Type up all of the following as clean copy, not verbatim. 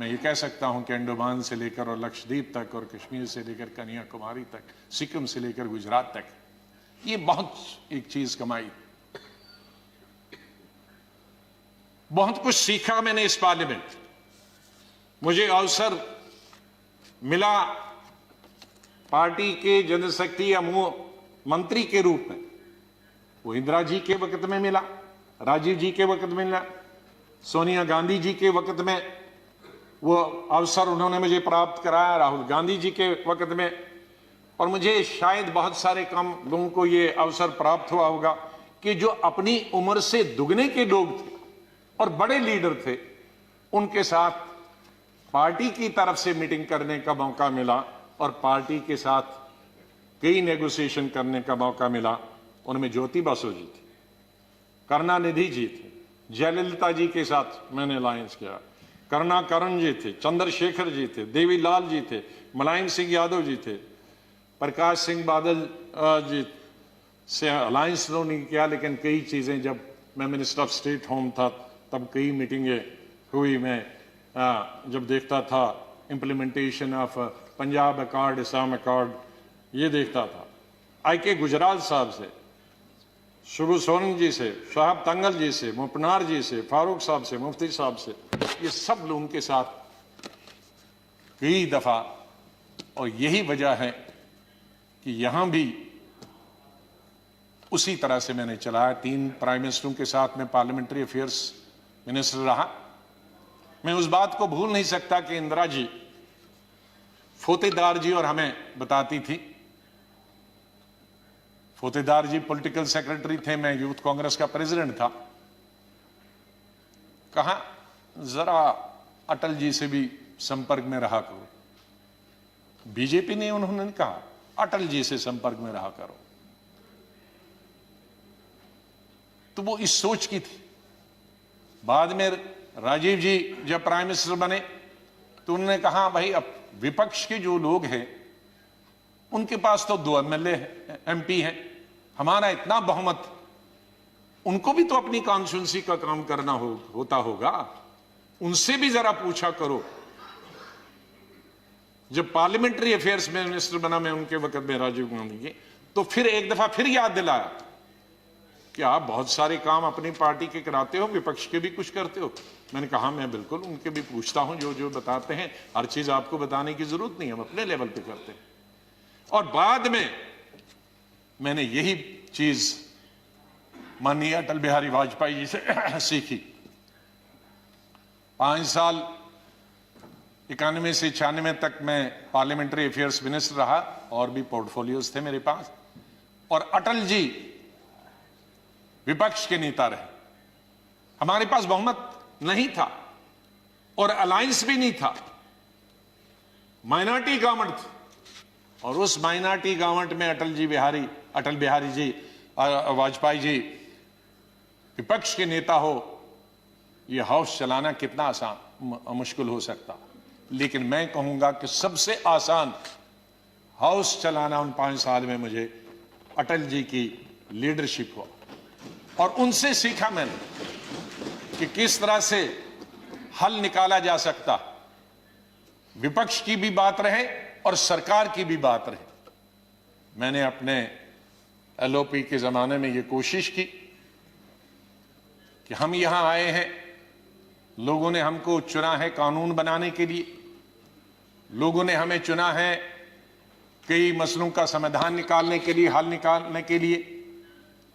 मैं ये कह सकता हूं कि अंडमान से लेकर और लक्षद्वीप तक और कश्मीर से लेकर कन्याकुमारी तक, सिक्किम से लेकर गुजरात तक, ये बहुत एक चीज कमाई, बहुत कुछ सीखा मैंने इस पार्लियामेंट। मुझे अवसर मिला पार्टी के जनशक्ति या मंत्री के रूप में, वो इंदिरा जी के वक्त में मिला, राजीव जी के वक्त में मिला, सोनिया गांधी जी के वक्त में वो अवसर उन्होंने मुझे प्राप्त कराया, राहुल गांधी जी के वक्त में, और मुझे शायद बहुत सारे कम लोगों को ये अवसर प्राप्त हुआ होगा कि जो अपनी उम्र से दुगने के लोग थे और बड़े लीडर थे, उनके साथ पार्टी की तरफ से मीटिंग करने का मौका मिला और पार्टी के साथ कई नेगोशिएशन करने का मौका मिला। उनमें ज्योति बसु जी थी, करुणानिधि जी थे, जयललिता जी के साथ मैंने अलायंस किया, करुणाकरण जी थे, चंद्रशेखर जी थे, देवीलाल जी थे, मुलायम सिंह यादव जी थे, प्रकाश सिंह बादल जी से अलायंस तो नहीं किया, लेकिन कई चीजें, जब मैं मिनिस्टर ऑफ स्टेट होम था तब कई मीटिंगें हुई। मैं जब देखता था implementation of Punjab accord, Assam accord, ये देखता था। आई.के. गुजराल साहब से, शुभू सोरेन जी से, शाहब तंगल जी से, मुपनार जी से, फारूक साहब से, मुफ्ती साहब से, ये सब लोगों के साथ कई दफा, और यही वजह है कि यहां भी उसी तरह से मैंने चलाया। 3 प्राइम मिनिस्टरों के साथ मैं पार्लियामेंट्री अफेयर्स मिनिस्टर रहा। मैं उस बात को भूल नहीं सकता कि इंदिरा जी फोतेदार जी और हमें बताती थी, फोतेदार जी पॉलिटिकल सेक्रेटरी थे, मैं यूथ कांग्रेस का प्रेसिडेंट था, कहा जरा अटल जी से भी संपर्क में रहा करो। बीजेपी ने, उन्होंने कहा अटल जी से संपर्क में रहा करो। तो वो इस सोच की थी। बाद में राजीव जी जब प्राइम मिनिस्टर बने तो उन्होंने कहा भाई अब विपक्ष के जो लोग हैं उनके पास तो 2 एमएलए एमपी हैं, हमारा इतना बहुमत, उनको भी तो अपनी कॉन्स्टिट्यूंसी का काम करना होता होगा, उनसे भी जरा पूछा करो। जब पार्लियामेंट्री अफेयर्स में मिनिस्टर बना मैं उनके वक्त में राजीव गांधी जी, तो फिर एक दफा फिर याद दिलाया कि आप बहुत सारे काम अपनी पार्टी के कराते हो, विपक्ष के भी कुछ करते हो। मैंने कहा मैं बिल्कुल उनके भी पूछता हूं, जो जो बताते हैं, हर चीज आपको बताने की जरूरत नहीं, हम अपने लेवल पे करते हैं। और बाद में मैंने यही चीज माननीय अटल बिहारी वाजपेयी जी से सीखी। 5 साल 91 से 96 तक मैं पार्लियामेंट्री अफेयर्स मिनिस्टर रहा और भी पोर्टफोलियोज थे मेरे पास, और अटल जी विपक्ष के नेता रहे। हमारे पास बहुमत नहीं था और अलायंस भी नहीं था, माइनॉरिटी गवर्नमेंट थी, और उस माइनॉरिटी गवर्नमेंट में अटल बिहारी जी वाजपेयी जी विपक्ष के नेता हो, यह हाउस चलाना कितना आसान मुश्किल हो सकता। लेकिन मैं कहूंगा कि सबसे आसान हाउस चलाना उन 5 साल में मुझे अटल जी की लीडरशिप हुआ, और उनसे सीखा मैंने कि किस तरह से हल निकाला जा सकता, विपक्ष की भी बात रहे और सरकार की भी बात रहे। मैंने अपने एलओपी के जमाने में यह कोशिश की कि हम यहां आए हैं, लोगों ने हमको चुना है कानून बनाने के लिए, लोगों ने हमें चुना है कई मसलों का समाधान निकालने के लिए, हल निकालने के लिए,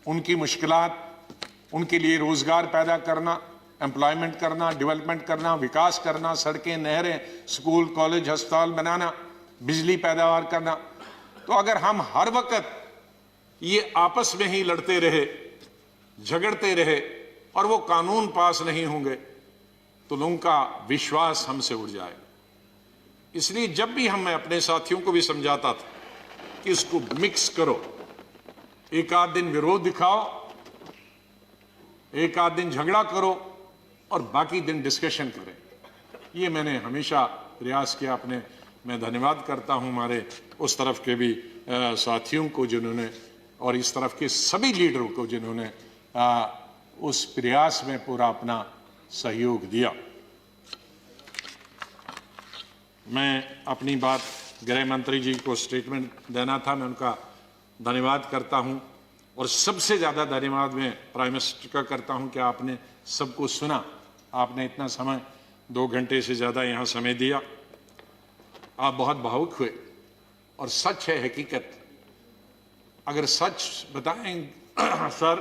उनकी मुश्किलात, उनके लिए रोजगार पैदा करना, एम्प्लॉयमेंट करना, डेवलपमेंट करना, विकास करना, सड़कें, नहरें, स्कूल, कॉलेज, अस्पताल बनाना, बिजली पैदावार करना। तो अगर हम हर वक्त ये आपस में ही लड़ते रहे, झगड़ते रहे और वो कानून पास नहीं होंगे तो लोगों का विश्वास हमसे उड़ जाएगा। इसलिए जब भी मैं अपने साथियों को भी समझाता था कि इसको मिक्स करो, एक आध दिन विरोध दिखाओ, एक आध दिन झगड़ा करो और बाकी दिन डिस्कशन करें। ये मैंने हमेशा प्रयास किया अपने। मैं धन्यवाद करता हूं हमारे उस तरफ के भी साथियों को जिन्होंने, और इस तरफ के सभी लीडरों को जिन्होंने उस प्रयास में पूरा अपना सहयोग दिया। मैं अपनी बात गृह मंत्री जी को स्टेटमेंट देना था, मैं उनका धन्यवाद करता हूं और सबसे ज़्यादा धन्यवाद मैं प्राइम मिनिस्टर का करता हूं कि आपने सबको सुना। आपने इतना समय 2 घंटे से ज़्यादा यहाँ समय दिया। आप बहुत भावुक हुए और सच है, हकीकत। अगर सच बताएं सर,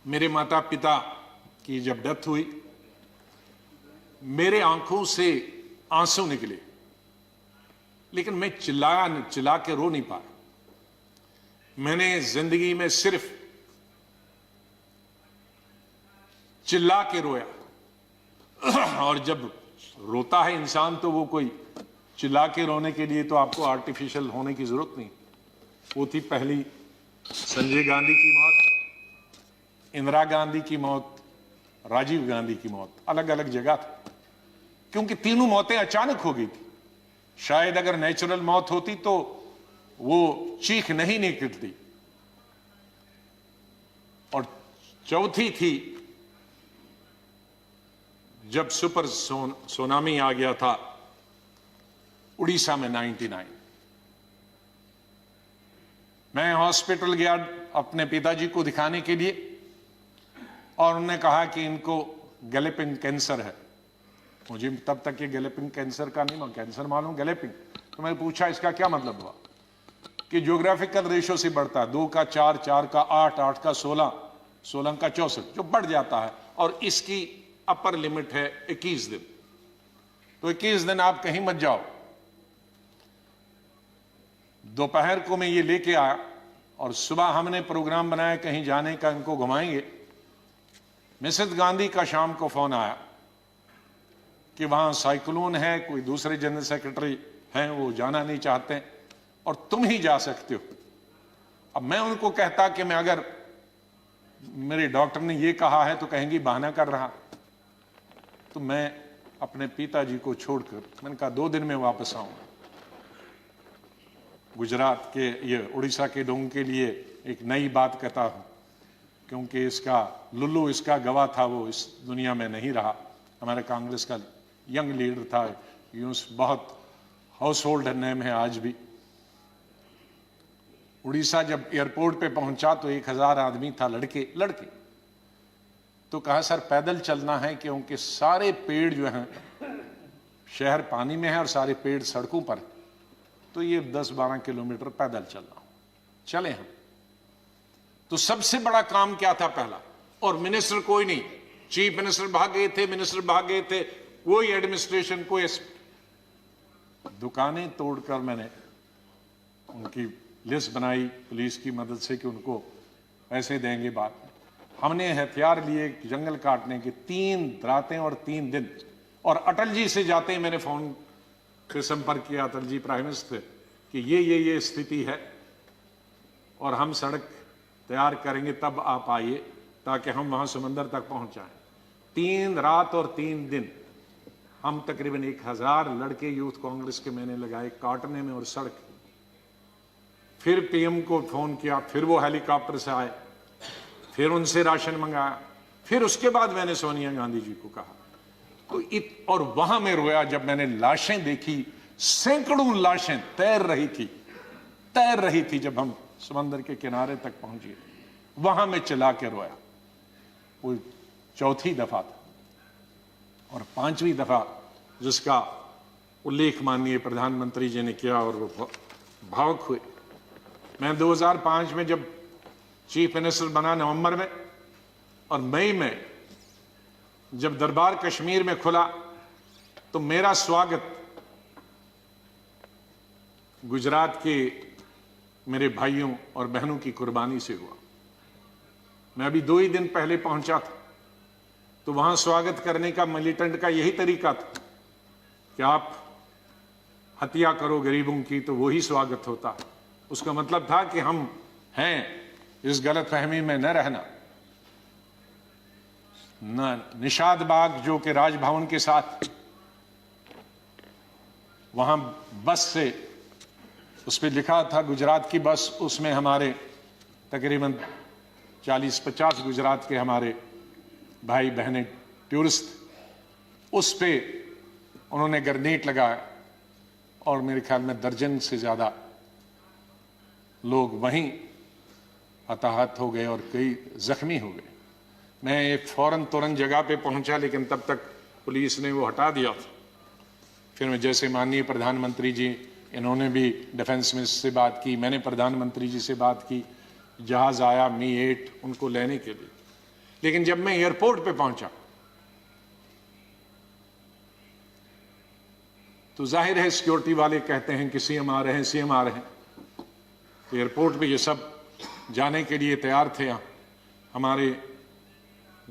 मेरे माता पिता की जब डेथ हुई मेरे आंखों से आंसू निकले, लेकिन मैं चिल्ला के रो नहीं पाया। मैंने जिंदगी में सिर्फ चिल्ला के रोया। और जब रोता है इंसान तो वो कोई चिल्ला के रोने के लिए तो आपको आर्टिफिशियल होने की जरूरत नहीं। वो थी पहली संजय गांधी की मौत, इंदिरा गांधी की मौत, राजीव गांधी की मौत। अलग अलग जगह थी, क्योंकि तीनों मौतें अचानक हो गई थी। शायद अगर नेचुरल मौत होती तो वो चीख नहीं निकलती। और चौथी थी जब सुपर सुनामी आ गया था उड़ीसा में 99। मैं हॉस्पिटल गया अपने पिताजी को दिखाने के लिए और उन्होंने कहा कि इनको गैलेपिंग कैंसर है। मुझे तब तक ये गैलेपिंग कैंसर का नहीं, कैंसर मालूम, गैलेपिंग। तो मैंने पूछा इसका क्या मतलब हुआ, कि ज्योग्राफिकल रेशो से बढ़ता है, 2 का 4, 4 का 8, 8 का 16, 16 का 64, जो बढ़ जाता है। और इसकी अपर लिमिट है 21 दिन। तो 21 दिन आप कहीं मत जाओ। दोपहर को मैं ये लेके आया और सुबह हमने प्रोग्राम बनाया कहीं जाने का, इनको घुमाएंगे। मिसेस गांधी का शाम को फोन आया कि वहां साइक्लोन है, कोई दूसरे जनरल सेक्रेटरी हैं वो जाना नहीं चाहते और तुम ही जा सकते हो। अब मैं उनको कहता कि मैं, अगर मेरे डॉक्टर ने ये कहा है तो कहेंगी बहाना कर रहा। तो मैं अपने पिताजी को छोड़कर मैंने कहा 2 दिन में वापस आऊंगा। गुजरात के, ये उड़ीसा के लोगों के लिए एक नई बात कहता हूं, क्योंकि इसका लुल्लू इसका गवाह था, वो इस दुनिया में नहीं रहा। हमारे कांग्रेस का यंग लीडर था, यूनुस, बहुत हाउस होल्ड नेम है आज भी। उड़ीसा जब एयरपोर्ट पे पहुंचा तो 1000 आदमी था, लड़के। तो कहा सर पैदल चलना है, क्योंकि सारे पेड़ जो हैं, शहर पानी में है और सारे पेड़ सड़कों पर, तो ये 10-12 किलोमीटर पैदल चलना। चले हम। तो सबसे बड़ा काम क्या था पहला, और मिनिस्टर कोई नहीं, चीफ मिनिस्टर भाग गए थे, मिनिस्टर भाग गए थे, कोई एडमिनिस्ट्रेशन, कोई। दुकानें तोड़कर मैंने उनकी लिस्ट बनाई पुलिस की मदद से कि उनको पैसे देंगे बाद में। हमने हथियार लिए जंगल काटने के 3 रातें और 3 दिन। और अटल जी से जाते ही मैंने फोन पे संपर्क किया, अटल जी प्राइम मिनिस्टर, कि ये स्थिति है और हम सड़क तैयार करेंगे, तब आप आइए ताकि हम वहां समंदर तक पहुंच जाएं। 3 रात और 3 दिन हम तकरीबन 1000 लड़के यूथ कांग्रेस के मैंने लगाए काटने में और सड़क। फिर पीएम को फोन किया, फिर वो हेलीकॉप्टर से आए, फिर उनसे राशन मंगाया, फिर उसके बाद मैंने सोनिया गांधी जी को कहा। तो और वहां मैं रोया जब मैंने लाशें देखी, सैकड़ों लाशें तैर रही थी जब हम समंदर के किनारे तक पहुंचे। वहां मैं चिल्ला के रोया। वो 4थी दफा था। और 5वीं दफा जिसका उल्लेख माननीय प्रधानमंत्री जी ने किया और वो भावुक हुए। मैं 2005 में जब चीफ मिनिस्टर बना नवंबर में, और मई में जब दरबार कश्मीर में खुला, तो मेरा स्वागत गुजरात के मेरे भाइयों और बहनों की कुर्बानी से हुआ। मैं अभी 2 ही दिन पहले पहुंचा था, तो वहां स्वागत करने का मिलिटेंट का यही तरीका था कि आप हत्या करो गरीबों की तो वही स्वागत होता है। उसका मतलब था कि हम हैं, इस गलतफहमी में न रहना। निषाद बाग जो कि राजभवन के साथ, वहां बस से उस पर लिखा था गुजरात की बस, उसमें हमारे तकरीबन 40-50 गुजरात के हमारे भाई बहनें टूरिस्ट, उस पे उन्होंने ग्रेनेड लगाया और मेरे ख्याल में दर्जन से ज़्यादा लोग वहीं हताहत हो गए और कई जख्मी हो गए। मैं फौरन तुरंत जगह पे पहुंचा, लेकिन तब तक पुलिस ने वो हटा दिया। फिर मैं जैसे माननीय प्रधानमंत्री जी, इन्होंने भी डिफेंस मिनिस्टर से बात की, मैंने प्रधानमंत्री जी से बात की, जहाज आया मी-8 उनको लेने के लिए। लेकिन जब मैं एयरपोर्ट पे पहुंचा तो जाहिर है सिक्योरिटी वाले कहते हैं कि सीएम आ रहे हैं, सीएम आ रहे हैं। तो एयरपोर्ट पे ये सब जाने के लिए तैयार थे। हमारे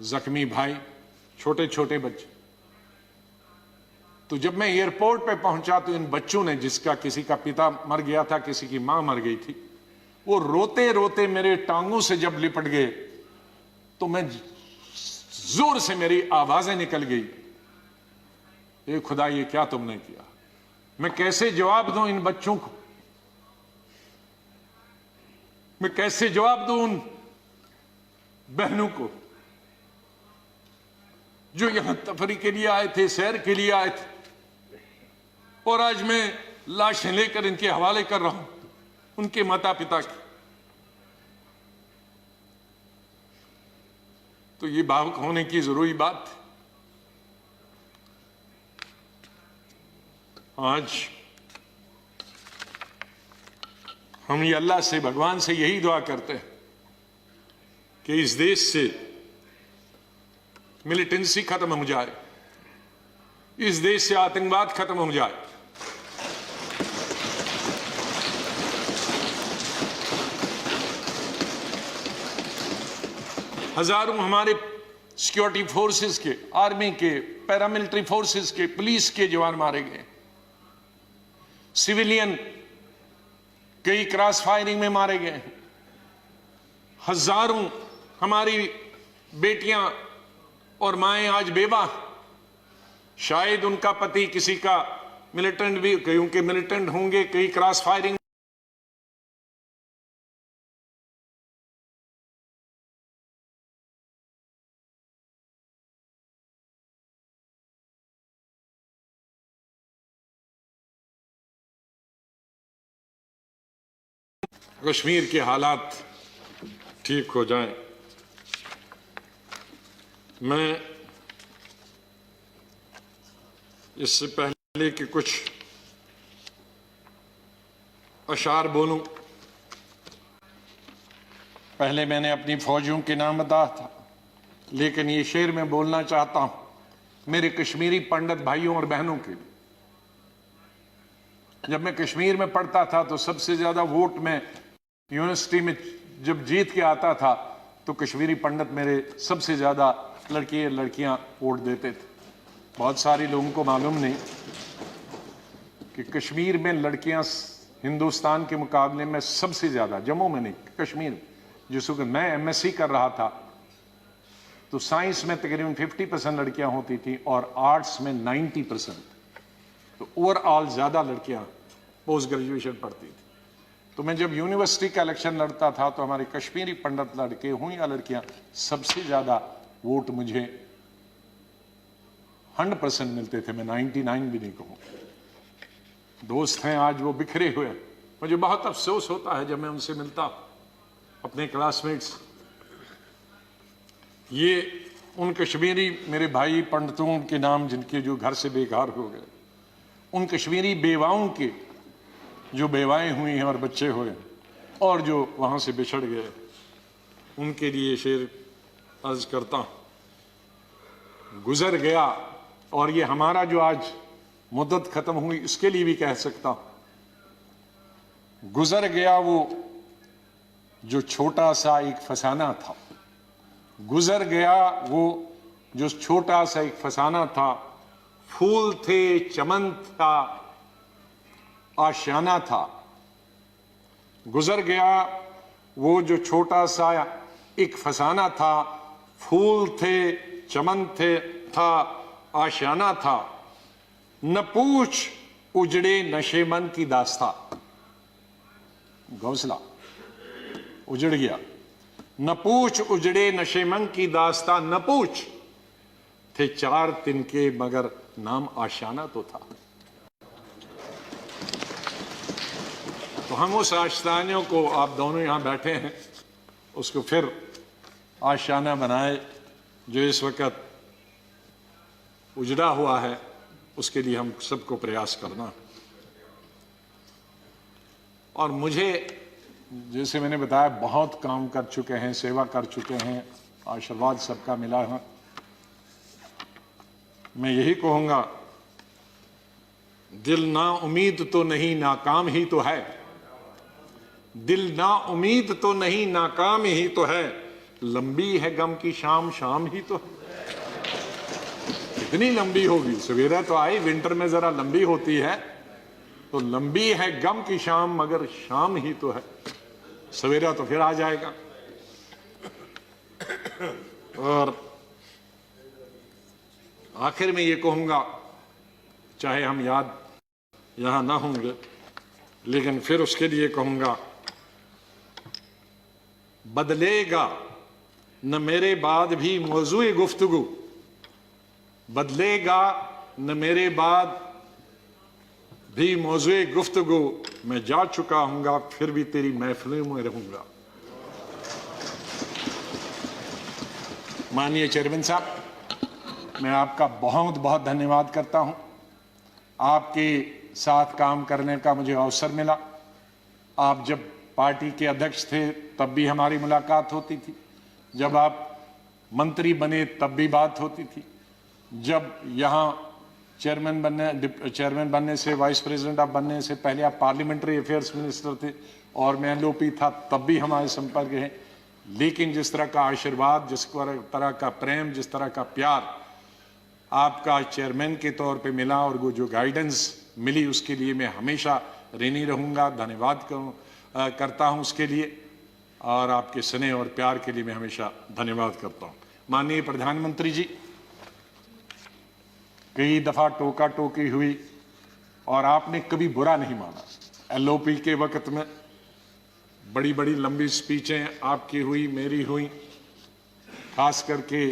जख्मी भाई, छोटे छोटे बच्चे। तो जब मैं एयरपोर्ट पे पहुंचा तो इन बच्चों ने, जिसका किसी का पिता मर गया था, किसी की मां मर गई थी, वो रोते रोते मेरे टांगों से जब लिपट गए तो मैं जोर से मेरी आवाजें निकल गई, ए खुदा ये क्या तुमने किया। मैं कैसे जवाब दूं इन बच्चों को, मैं कैसे जवाब दूं उन बहनों को जो यहां तफरी के लिए आए थे, सैर के लिए आए थे, और आज मैं लाशें लेकर इनके हवाले कर रहा हूं उनके माता पिता की। तो ये भावुक होने की जरूरी बात है। आज हम ये अल्लाह से, भगवान से यही दुआ करते हैं कि इस देश से मिलिटेंसी खत्म हो जाए, इस देश से आतंकवाद खत्म हो जाए। हजारों हमारे सिक्योरिटी फोर्सेस के, आर्मी के, पैरामिलिट्री फोर्सेस के, पुलिस के जवान मारे गए, सिविलियन कई क्रॉस फायरिंग में मारे गए, हजारों हमारी बेटियां और माएं आज बेवा, शायद उनका पति किसी का मिलिटेंट भी, कईयों के मिलिटेंट होंगे, कई क्रॉस फायरिंग। कश्मीर के हालात ठीक हो जाएं। मैं इससे पहले कि कुछ अशार बोलूं, पहले मैंने अपनी फौजियों के नाम बताया था, लेकिन ये शेर मैं बोलना चाहता हूं मेरे कश्मीरी पंडित भाइयों और बहनों के लिए। जब मैं कश्मीर में पढ़ता था तो सबसे ज्यादा वोट में यूनिवर्सिटी में जब जीत के आता था तो कश्मीरी पंडित मेरे सबसे ज्यादा लड़कियां वोट देते थे। बहुत सारे लोगों को मालूम नहीं कि कश्मीर में लड़कियां हिंदुस्तान के मुकाबले में सबसे ज्यादा, जम्मू में नहीं, कश्मीर में, जिस वक्त मैं एमएससी कर रहा था तो साइंस में तकरीबन 50% लड़कियां होती थी और आर्ट्स में 90%। तो ओवरऑल ज्यादा लड़कियां पोस्ट ग्रेजुएशन पढ़ती थी। तो मैं जब यूनिवर्सिटी का इलेक्शन लड़ता था तो हमारे कश्मीरी पंडित लड़के हों या लड़कियां, सबसे ज्यादा वोट मुझे 100% मिलते थे। मैं 99 भी नहीं कहूं। दोस्त हैं आज वो बिखरे हुए, मुझे बहुत अफसोस होता है जब मैं उनसे मिलता अपने क्लासमेट्स। ये उन कश्मीरी मेरे भाई पंडितों के नाम जिनके जो घर से बेघर हो गए, उन कश्मीरी बेवाओं के जो बेवाएं हुई हैं और बच्चे हुए और जो वहां से बिछड़ गए, उनके लिए शेर अर्ज करता हूं। गुजर गया, और ये हमारा जो आज मुद्दत खत्म हुई इसके लिए भी कह सकता हूं, गुजर गया वो जो छोटा सा एक फसाना था, गुजर गया वो जो छोटा सा एक फसाना था। फूल थे, चमन था, आशियाना था। गुजर गया वो जो छोटा सा एक फसाना था, फूल थे, चमन थे, था, आशियाना था। न पूछ उजड़े नशे मन की दास्ता, घोंसला उजड़ गया। न पूछ उजड़े नशे मन की दास्ता, न पूछ थे चार तिनके मगर नाम आशियाना तो था। तो हम उस आशियाने को, आप दोनों यहां बैठे हैं, उसको फिर आशियाना बनाए जो इस वक्त उजड़ा हुआ है, उसके लिए हम सबको प्रयास करना। और मुझे, जैसे मैंने बताया, बहुत काम कर चुके हैं, सेवा कर चुके हैं, आशीर्वाद सबका मिला है। मैं यही कहूंगा, दिल ना उम्मीद तो नहीं, नाकाम ही तो है। दिल ना उम्मीद तो नहीं, नाकाम ही तो है। लंबी है गम की शाम, शाम ही तो है। कितनी लंबी होगी? सवेरा तो आई, विंटर में जरा लंबी होती है, तो लंबी है गम की शाम, मगर शाम ही तो है। सवेरा तो फिर आ जाएगा। और आखिर में ये कहूंगा, चाहे हम याद यहां ना होंगे, लेकिन फिर उसके लिए कहूंगा, बदलेगा न मेरे बाद भी मौजूए गुफ्तगू, बदलेगा न मेरे बाद भी मौजूए गुफ्तगू। मैं जा चुका हूंगा, फिर भी तेरी महफिलों में रहूंगा। माननीय चेयरमैन साहब, मैं आपका बहुत बहुत धन्यवाद करता हूं। आपके साथ काम करने का मुझे अवसर मिला। आप जब पार्टी के अध्यक्ष थे तब भी हमारी मुलाकात होती थी, जब आप मंत्री बने तब भी बात होती थी, जब यहाँ चेयरमैन बनने से, वाइस प्रेसिडेंट आप बनने से पहले आप पार्लियामेंट्री अफेयर्स मिनिस्टर थे और मैं एलओपी था, तब भी हमारे संपर्क है। लेकिन जिस तरह का आशीर्वाद, जिस तरह का प्रेम, जिस तरह का प्यार आपका चेयरमैन के तौर पे मिला और वो जो गाइडेंस मिली, उसके लिए मैं हमेशा ऋणी रहूंगा। धन्यवाद करता हूं उसके लिए, और आपके स्नेह और प्यार के लिए मैं हमेशा धन्यवाद करता हूं। माननीय प्रधानमंत्री जी, कई दफा टोका टोकी हुई और आपने कभी बुरा नहीं माना। एलओपी के वक्त में बड़ी बड़ी लंबी स्पीचें आपकी हुई, मेरी हुई, खास करके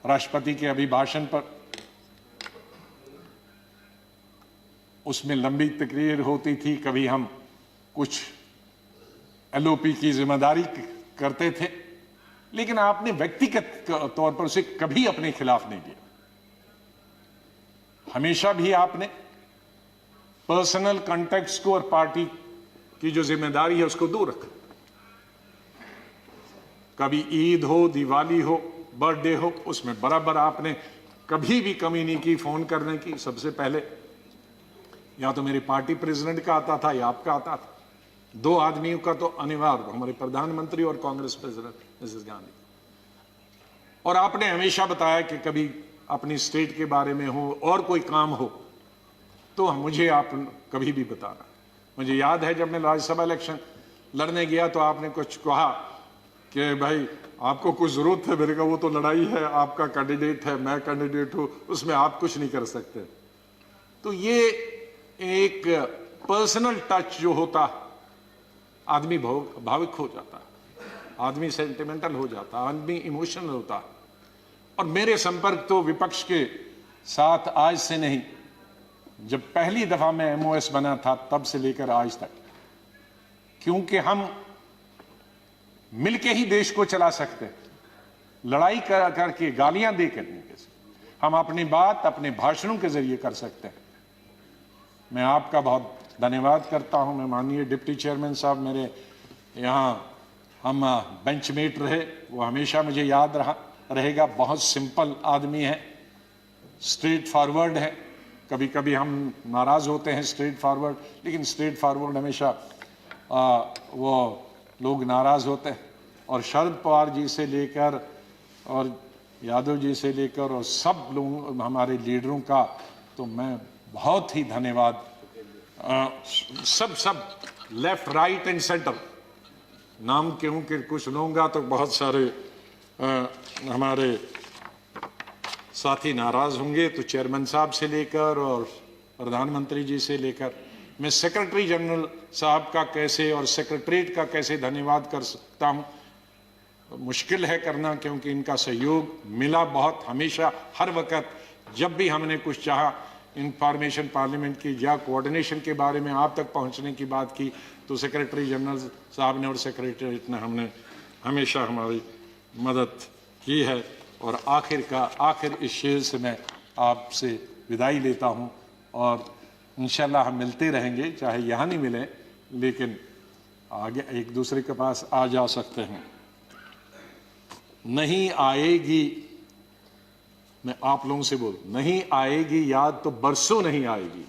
राष्ट्रपति के अभिभाषण पर। उसमें लंबी तकरीर होती थी, कभी हम कुछ एलओपी की जिम्मेदारी करते थे, लेकिन आपने व्यक्तिगत तौर पर उसे कभी अपने खिलाफ नहीं लिया। हमेशा भी आपने पर्सनल कॉन्टेक्ट्स को और पार्टी की जो जिम्मेदारी है उसको दूर रखा। कभी ईद हो, दिवाली हो, बर्थडे हो, उसमें बराबर आपने कभी भी कमी नहीं की फोन करने की। सबसे पहले या तो मेरे पार्टी प्रेसिडेंट का आता था या आपका आता था। दो आदमियों का तो अनिवार्य, हमारे प्रधानमंत्री और कांग्रेस प्रेसिडेंट मिसेस गांधी। और आपने हमेशा बताया कि कभी अपनी स्टेट के बारे में हो और कोई काम हो तो मुझे आप कभी भी बताना। मुझे याद है जब मैं राज्यसभा इलेक्शन लड़ने गया तो आपने कुछ कहा कि भाई आपको कुछ जरूरत है। मेरे का वो तो लड़ाई है, आपका कैंडिडेट है, मैं कैंडिडेट हूं, उसमें आप कुछ नहीं कर सकते। तो ये एक पर्सनल टच जो होता, आदमी भावुक हो जाता, आदमी सेंटिमेंटल हो जाता, आदमी इमोशनल होता। और मेरे संपर्क तो विपक्ष के साथ आज से नहीं, जब पहली दफा मैं एमओएस बना था तब से लेकर आज तक, क्योंकि हम मिलके ही देश को चला सकते हैं। लड़ाई करके, गालियां देकर नहीं, हम अपनी बात अपने भाषणों के जरिए कर सकते हैं। मैं आपका बहुत धन्यवाद करता हूं। मैं माननीय डिप्टी चेयरमैन साहब, मेरे यहाँ हम बेंचमेट रहे, वो हमेशा मुझे याद रहेगा। बहुत सिंपल आदमी है, स्ट्रेट फॉरवर्ड है। कभी कभी हम नाराज होते हैं स्ट्रेट फॉरवर्ड, लेकिन स्ट्रेट फॉरवर्ड हमेशा वो लोग नाराज होते हैं। और शरद पवार जी से लेकर और यादव जी से लेकर और सब लोग हमारे लीडरों का तो मैं बहुत ही धन्यवाद, सब लेफ्ट राइट एंड सेंटर, नाम क्यों कि कुछ लूंगा तो बहुत सारे हमारे साथी नाराज होंगे। तो चेयरमैन साहब से लेकर और प्रधानमंत्री जी से लेकर, मैं सेक्रेटरी जनरल साहब का कैसे और सेक्रेटरीट का कैसे धन्यवाद कर सकता हूं, मुश्किल है करना, क्योंकि इनका सहयोग मिला बहुत, हमेशा हर वक्त जब भी हमने कुछ चाहा इंफॉर्मेशन पार्लियामेंट की या कोऑर्डिनेशन के बारे में आप तक पहुंचने की बात की, तो सेक्रेटरी जनरल साहब ने और सेक्रेटरीट ने हमने हमेशा हमारी मदद की है। और आखिर इस शेर से मैं आपसे विदाई लेता हूं, और इंशाल्लाह हम मिलते रहेंगे, चाहे यहाँ नहीं मिले लेकिन आगे एक दूसरे के पास आ जा सकते हैं। नहीं आएगी, मैं आप लोगों से बोल, नहीं आएगी याद तो बरसों नहीं आएगी,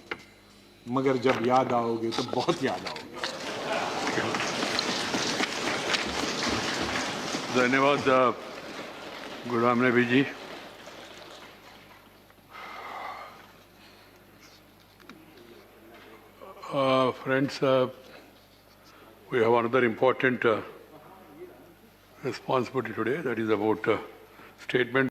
मगर जब याद आओगे तो बहुत याद आओगे। धन्यवाद Ghulam Nabi ji. Friends, we have another important responsibility today, that is about statement